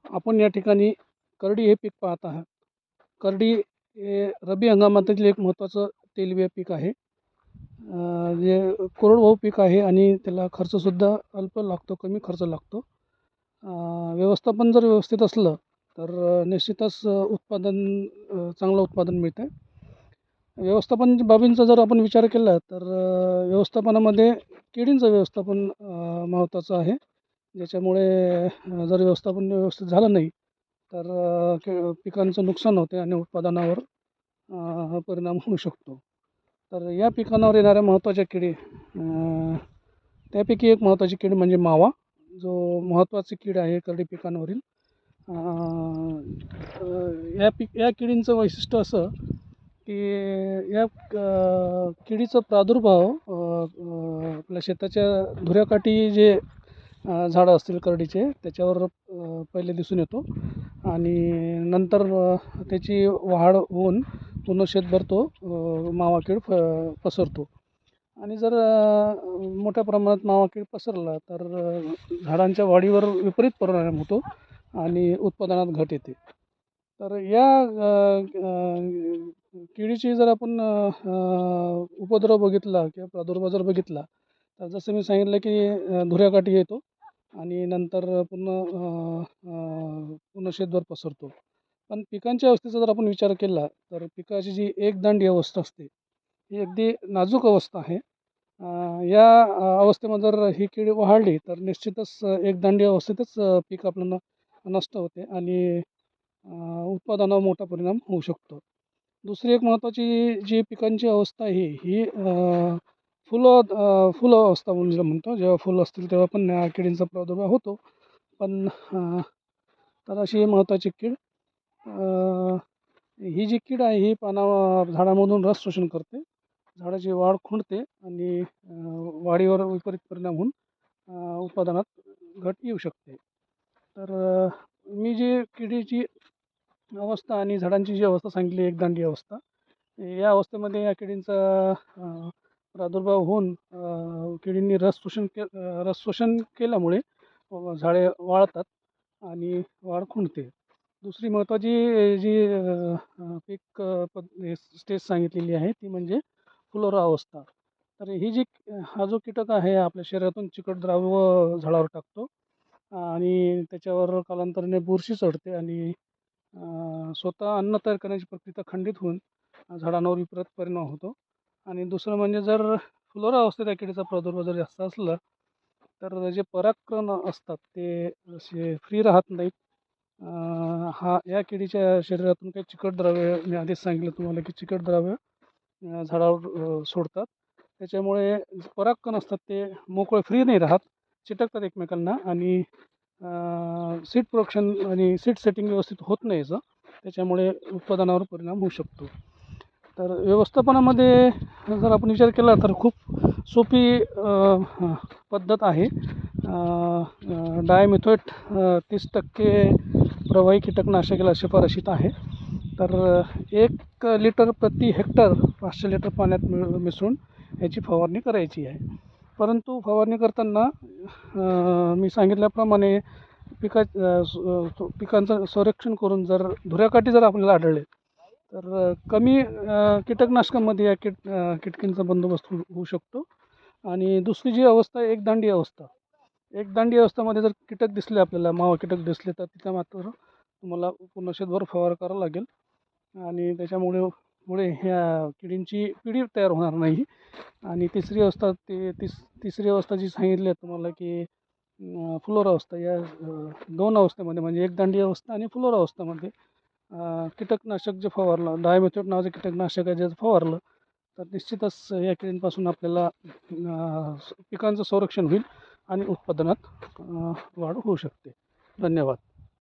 आपण या ठिकाणी करडी हे पीक पाहत आहात. करडी हे रब्बी हंगामातील एक महत्त्वाचं तेलबिया पीक आहे. जे कोरडवाहू पीक आहे आणि त्याला खर्चसुद्धा अल्प लागतो, कमी खर्च लागतो. व्यवस्थापन जर व्यवस्थित असलं तर निश्चितच चांगलं उत्पादन मिळतं. व्यवस्थापन बाबींचा जर आपण विचार केला तर व्यवस्थापनामध्ये किडींचं व्यवस्थापन महत्त्वाचं आहे. ज्याच्यामुळे जर व्यवस्थापन व्यवस्थित झालं नाही तर पिकांचं नुकसान होते आणि उत्पादनावर परिणाम होऊ शकतो. तर या पिकांवर येणाऱ्या महत्त्वाच्या किडी, त्यापैकी एक महत्त्वाची कीड म्हणजे मावा, जो महत्त्वाची कीड आहे करडी पिकांवरील. या किडींचं वैशिष्ट्य असं की या किडीचा प्रादुर्भाव आपल्या शेताच्या धुऱ्याकाठी जे झाडं असतील करडीचे त्याच्यावर पहिले दिसून येतो आणि नंतर त्याची वाढ होऊन पूर्ण शेतभर तो मावा कीड पसरतो. आणि जर मोठ्या प्रमाणात मावा कीड पसरला तर झाडांच्या वाढीवर विपरीत परिणाम होतो आणि उत्पादनात घट येते. तर या किडीची जर आपण उपद्रव बघितला किंवा प्रादुर्भाव जर बघितला तर जसं मी सांगितलं की धुऱ्याकाठी येतो आणि नंतर पूर्ण शेतभर पसरतो. पण पिकांच्या अवस्थेचा जर आपण विचार केला तर पिकाची जी एकदांडी अवस्था असते ही अगदी नाजूक अवस्था आहे. या अवस्थेमध्ये जर ही कीड वाढली तर निश्चितच एकदांडी अवस्थेतच पीक आपल्याला नष्ट होते आणि उत्पादनावर मोठा परिणाम होऊ शकतो. दुसरी एक महत्त्वाची जी पिकांची अवस्था आहे ही फुलं अवस्था म्हणून जे म्हणतो, जेव्हा फुलं असतील तेव्हा पण किडींचा प्रादुर्भाव होतो. पण तर अशी महत्त्वाची कीड, ही जी कीड आहे ही झाडामधून रस शोषण करते, झाडाची वाढ खुंटते आणि वाढीवर विपरीत परिणाम होऊन उत्पादनात घट येऊ शकते. तर मी जी किडीची अवस्था आणि झाडांची जी अवस्था सांगितली एकदांडी अवस्था, या अवस्थेमध्ये या किडींचा प्रादुर्भाव होऊन किडींनी रस शोषण केल्यामुळे झाडे वाळतात आणि वाढ खुंटते. दुसरी महत्त्वाची जी पीक स्टेज सांगितलेली आहे ती म्हणजे फुलोरा अवस्था. तर ही जी हा जो कीटक आहे आपल्या शरीरातून चिकट द्रव्य झाडावर टाकतो आणि त्याच्यावर कालांतराने बुरशी चढते आणि स्वतः अन्न तयार करण्याची प्रक्रिया खंडित होऊन झाडांवर विपरीत परिणाम होतो. आणि दुसरं म्हणजे जर फुलोरा अवस्थेत या किडीचा प्रादुर्भाव जर जास्त असला तर जे परागकण असतात ते असे फ्री राहत नाहीत. या किडीच्या शरीरातून काही चिकट द्रव्य, मी आधीच सांगितलं तुम्हाला की चिकट द्रव्य झाडावर सोडतात. त्याच्यामुळे परागकण असतात ते मोकळे फ्री नाही राहत, चिटकतात एकमेकांना आणि सीड प्रोडक्शन आणि सीड सेटिंग व्यवस्थित होत नाही याचं. त्याच्यामुळे उत्पादनावर परिणाम होऊ शकतो. तर व्यवस्थापनामध्ये जर आपण विचार केला तर खूप सोपी पद्धत आहे. डायमिथोएट 30% प्रवाही कीटकनाशकाला शिफारशीत आहे. तर 1 लिटर प्रति हेक्टर 500 लिटर पाण्यात मिसळून याची फवारणी करायची आहे. परंतु फवारणी करताना मी सांगितल्याप्रमाणे पिकांचं संरक्षण करून जर धुऱ्याकाठी जर आपल्याला आढळले तर कमी कीटकनाशकामध्ये या कीटकींचा बंदोबस्त होऊ शकतो. आणि दुसरी जी अवस्था आहे एकदांडी अवस्था, एकदांडी अवस्थेमध्ये जर कीटक दिसले आपल्याला, मावा कीटक दिसले तर तिथं मात्र तुम्हाला पूर्ण शेतभर फवारा करावा लागेल आणि त्याच्यामुळे ह्या किडींची पिढी तयार होणार नाही. आणि तिसरी अवस्था तिसरी अवस्था जी सांगितली आहे तुम्हाला की फुलोरा अवस्था, या 2 अवस्थेमध्ये म्हणजे एकदांडी अवस्था आणि फुलोरा अवस्थेमध्ये कीटकनाशक जे फवारलं, डायमिथोएट नावाचं कीटकनाशक आहे जे फवारलं तर निश्चितच या किडींपासून आपल्याला पिकांचं संरक्षण होईल आणि उत्पादनात वाढ होऊ शकते. धन्यवाद.